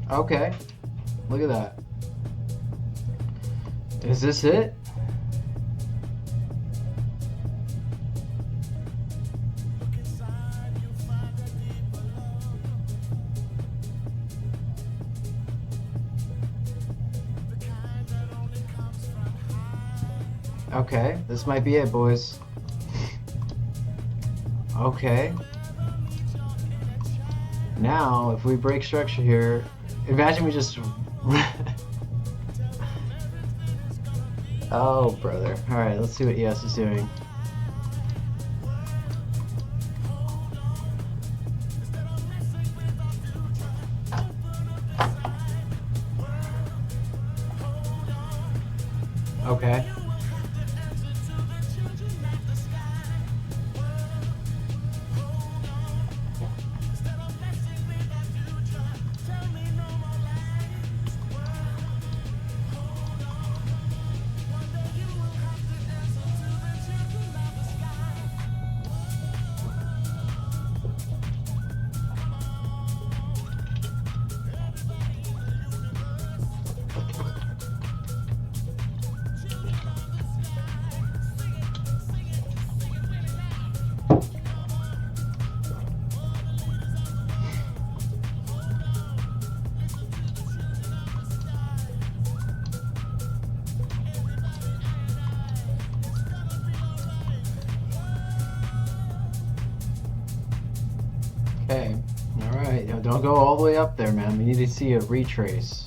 Okay, look at that. Is this it? Okay, this might be it, boys. Okay. Now, if we break structure here, imagine we just... Oh, brother. Alright, let's see what ES is doing. Okay. Okay, alright, don't go all the way up there, man. We need to see a retrace.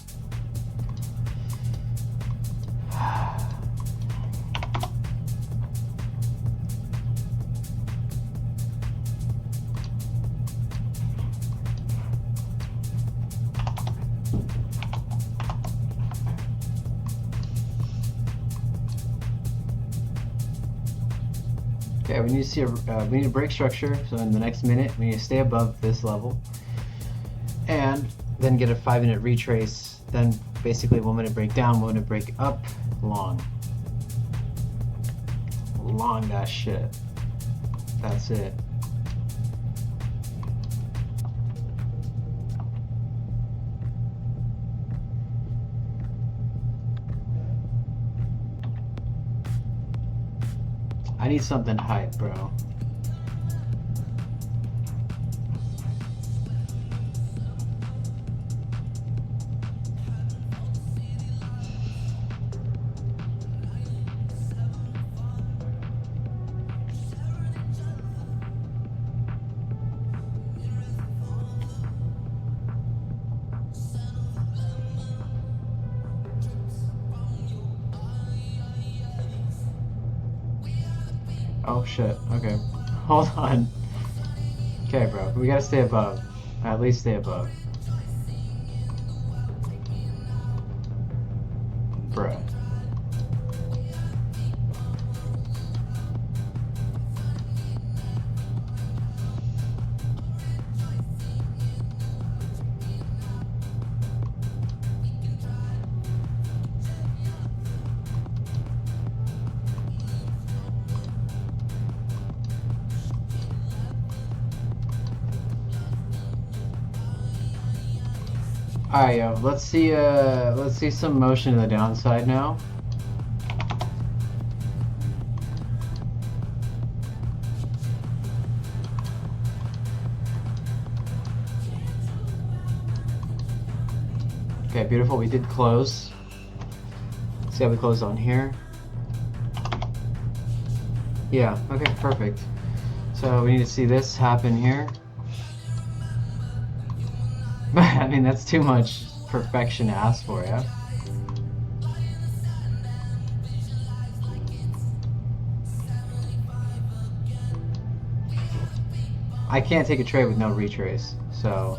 Okay, we need to see we need to break structure. So in the next minute, we need to stay above this level, and then get a 5-minute retrace. Then basically 1 minute break down, 1 minute break up, long that shit. That's it. I need something hype, bro. Oh shit, okay. Hold on. Okay, bro, we gotta stay above. At least stay above. Bruh. Alright, yo, let's see some motion to the downside now. Okay, beautiful. We did close. Let's see how we close on here. Yeah, okay, perfect. So we need to see this happen here. I mean, that's too much perfection to ask for, yeah? I can't take a trade with no retrace, so...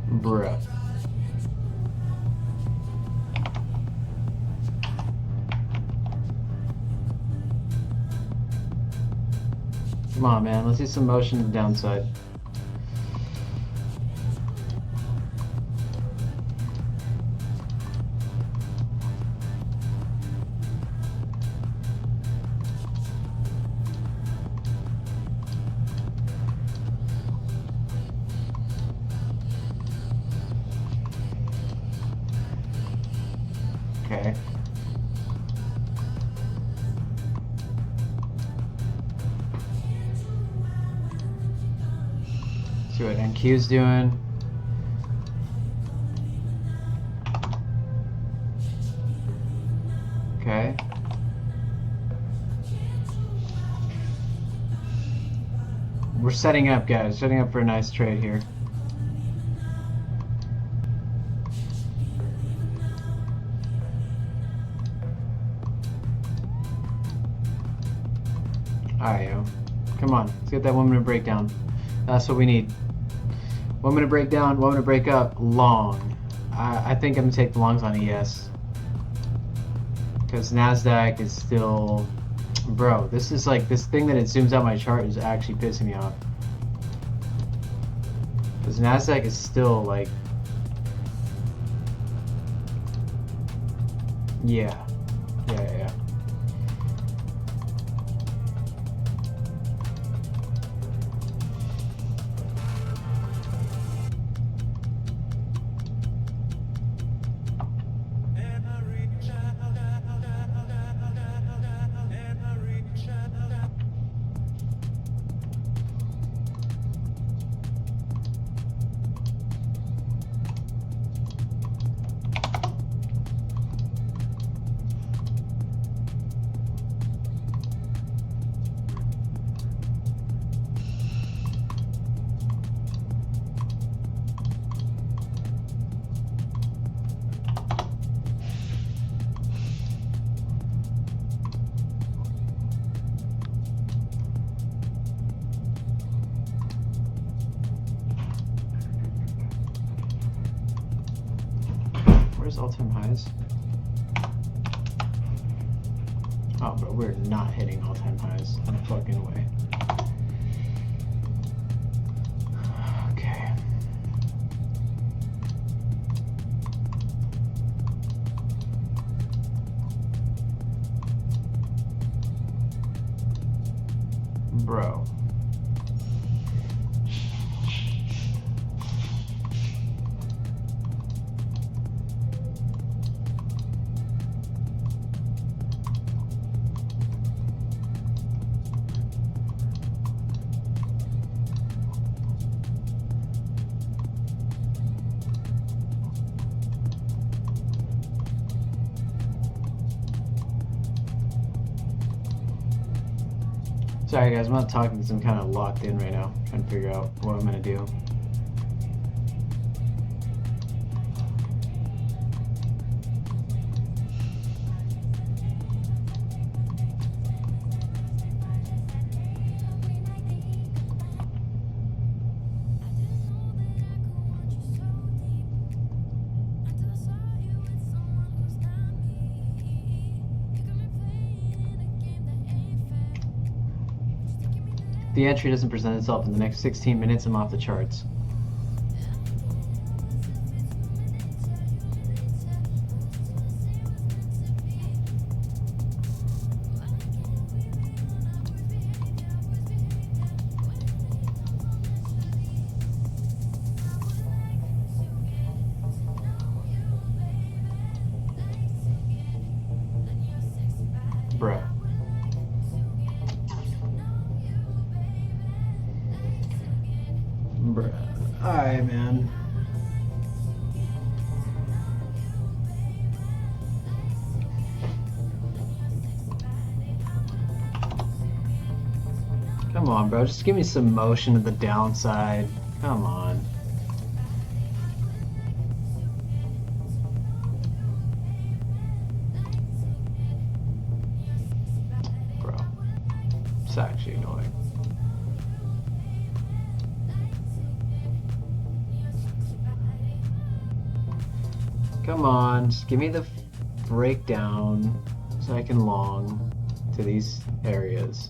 Bruh. Come on, man. Let's see some motion to the downside. Okay. See what NQ's doing. Okay. We're setting up, guys. Setting up for a nice trade here. Alright, yo. Come on. Let's get that 1 minute breakdown. That's what we need. 1 minute breakdown, 1 minute break up, long. I think I'm gonna take the longs on ES. Because NASDAQ is still... Bro, this is like, this thing that it zooms out my chart is actually pissing me off. Because NASDAQ is still like... Yeah. Yeah. Where's all-time highs? Oh, bro, we're not hitting all-time highs. No fucking way. Okay. Bro. Sorry guys, I'm not talking because I'm kind of locked in right now, trying to figure out what I'm going to do. the entry doesn't present itself in the next 16 minutes, I'm off the charts. Bruh. Bruh. Alright, man. Come on, bro. Just give me some motion to the downside. Come on. Bro. It's actually annoying. Come on, just give me the breakdown so I can long to these areas.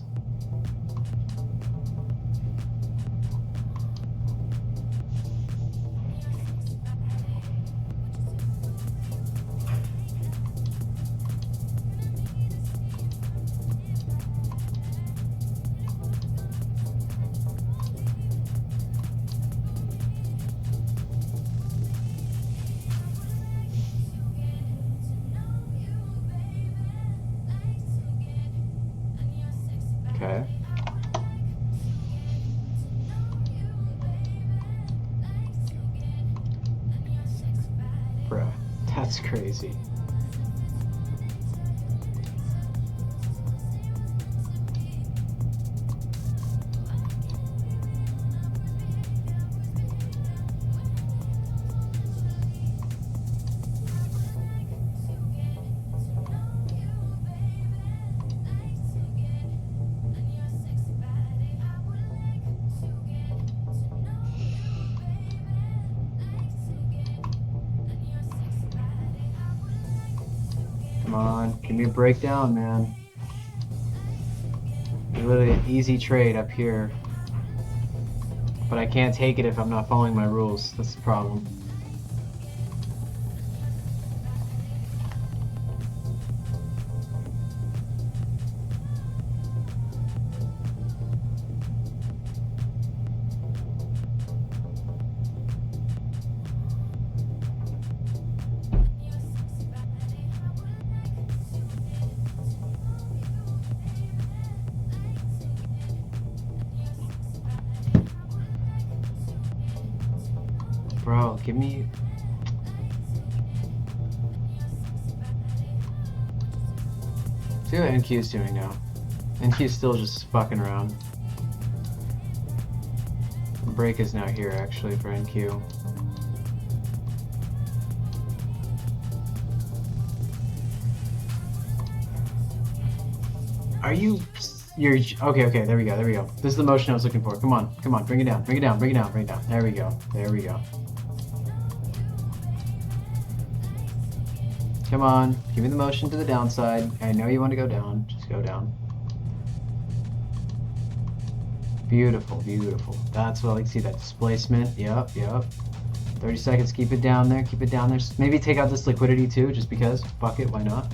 Okay. Bruh, that's crazy. Come on, give me a breakdown, man. Literally an easy trade up here. But I can't take it if I'm not following my rules. That's the problem. Bro, give me... See what NQ's doing now. NQ's still just fucking around. The break is now here, actually, for NQ. Are you... You're... Okay, there we go. This is the motion I was looking for. Come on, bring it down. There we go. Come on, give me the motion to the downside. I know you want to go down. Just go down. Beautiful. That's what I like to see, that displacement. Yep. 30 seconds, keep it down there. Maybe take out this liquidity too, just because. Fuck it, why not?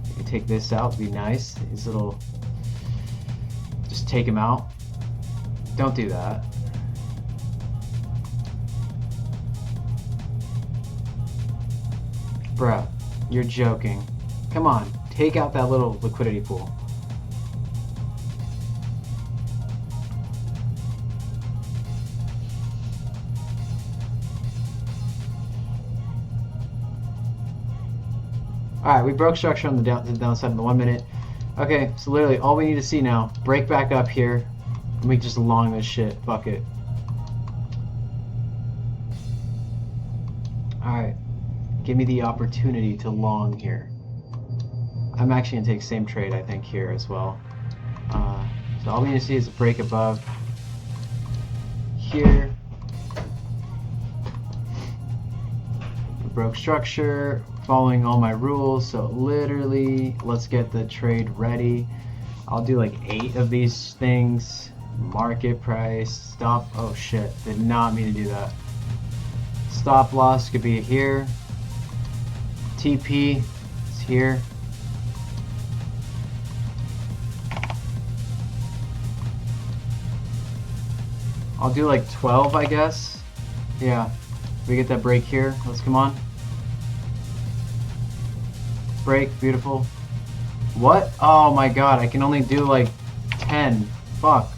You can take this out, be nice. These little... Just take him out. Don't do that. Bruh, you're joking. Come on, take out that little liquidity pool. Alright, we broke structure on the downside in the 1 minute. Okay, so literally all we need to see now, break back up here, and we just long this shit. Fuck it. Alright. Give me the opportunity to long here. I'm actually going to take same trade, I think, here as well. So all we need to see is a break above here. Broke structure, following all my rules, so literally, let's get the trade ready. I'll do like 8 of these things. Market price. Stop. Oh shit. Did not mean to do that. Stop loss could be here. TP is here. I'll do like 12, I guess. Yeah. We get that break here. Let's come on. Break. Beautiful. What? Oh my god. I can only do like 10. Fuck.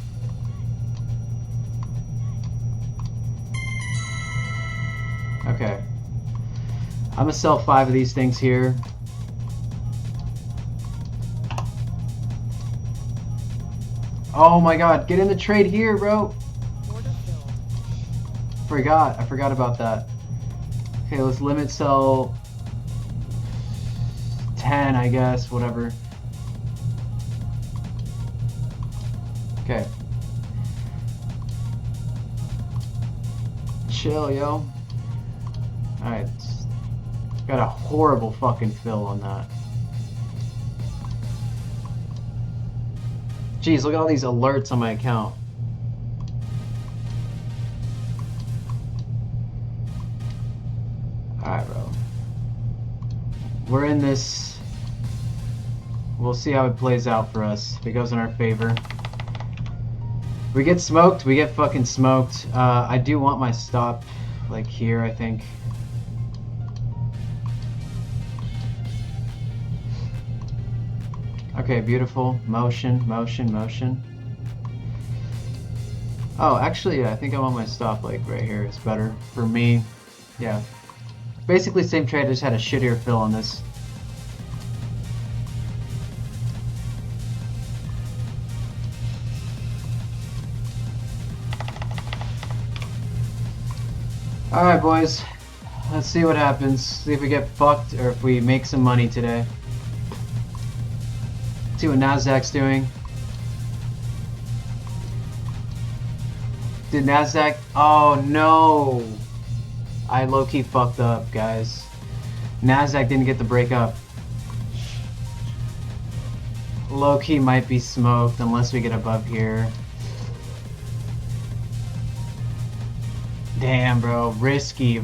Okay. I'm gonna sell 5 of these things here. Oh my god. Get in the trade here, bro. I forgot about that. Okay, let's limit sell 10, I guess, whatever. Okay. Chill, yo. Alright. Got a horrible fucking fill on that. Jeez, look at all these alerts on my account. Alright, bro. We're in this. We'll see how it plays out for us. If it goes in our favor. We get smoked. We get fucking smoked. I do want my stop, like here, I think. Okay, beautiful. Motion, motion, motion. Oh, actually, yeah, I think I want my stop, like, right here. It's better for me. Yeah. Basically, same trade, I just had a shittier fill on this. Alright, boys. Let's see what happens. See if we get fucked or if we make some money today. See what Nasdaq's doing. Did Nasdaq? Oh no! I low-key fucked up, guys. Nasdaq didn't get the break up. Low-key might be smoked unless we get above here. Damn, bro. Risky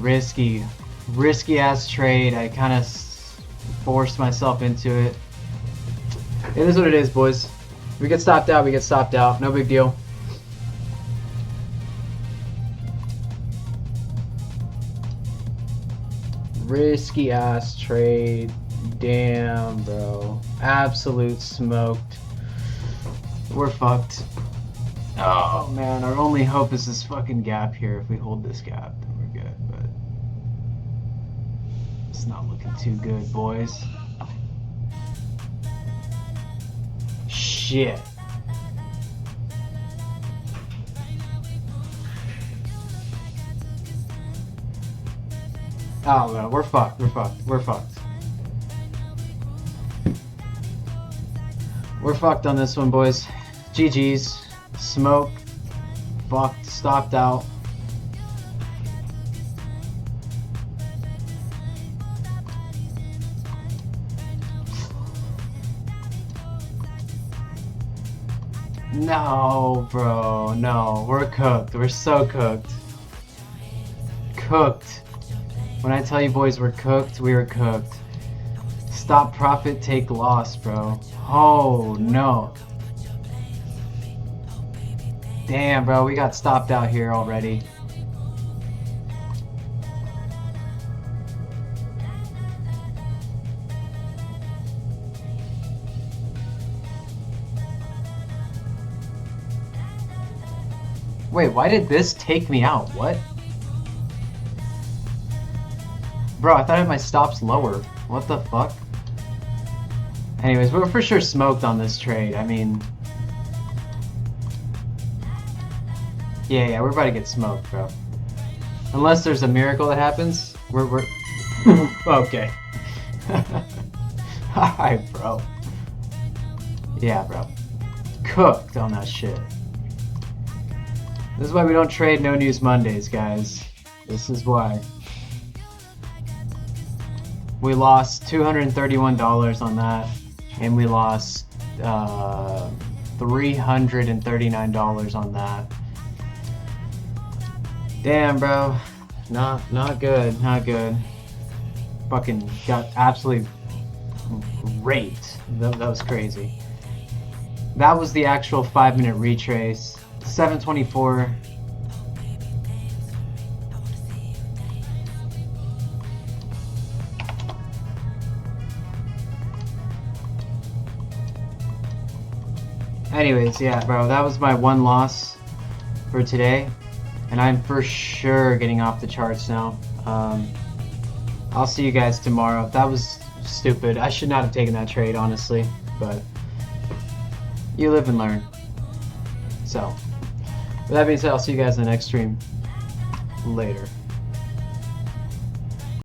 ass trade. I kind of forced myself into it. It is what it is, boys. We get stopped out, we get stopped out. No big deal. Risky ass trade. Damn, bro. Absolute smoked. We're fucked. Oh man, our only hope is this fucking gap here. If we hold this gap, then we're good, but it's not looking too good, boys. Shit. Oh no, we're fucked, we're fucked, we're fucked. We're fucked on this one, boys. GG's. Smoke. Fucked. Stopped out. No, bro. No. We're cooked. We're so cooked. Cooked. When I tell you boys we're cooked, we are cooked. Stop profit, take loss, bro. Oh, no. Damn, bro. We got stopped out here already. Wait, why did this take me out? What? Bro, I thought I had my stops lower. What the fuck? Anyways, we're for sure smoked on this trade. I mean... Yeah, we're about to get smoked, bro. Unless there's a miracle that happens. We're... Okay. Alright, bro. Yeah, bro. Cooked on that shit. This is why we don't trade No News Mondays, guys. This is why. We lost $231 on that, and we lost $339 on that. Damn, bro. Not good. Not good. Fucking got absolutely raped. That was crazy. That was the actual 5-minute retrace. 724. Anyways, yeah, bro, that was my one loss for today, and I'm for sure getting off the charts now. I'll see you guys tomorrow. That was stupid. I should not have taken that trade, honestly, but you live and learn. So, with that being said, I'll see you guys in the next stream. Later.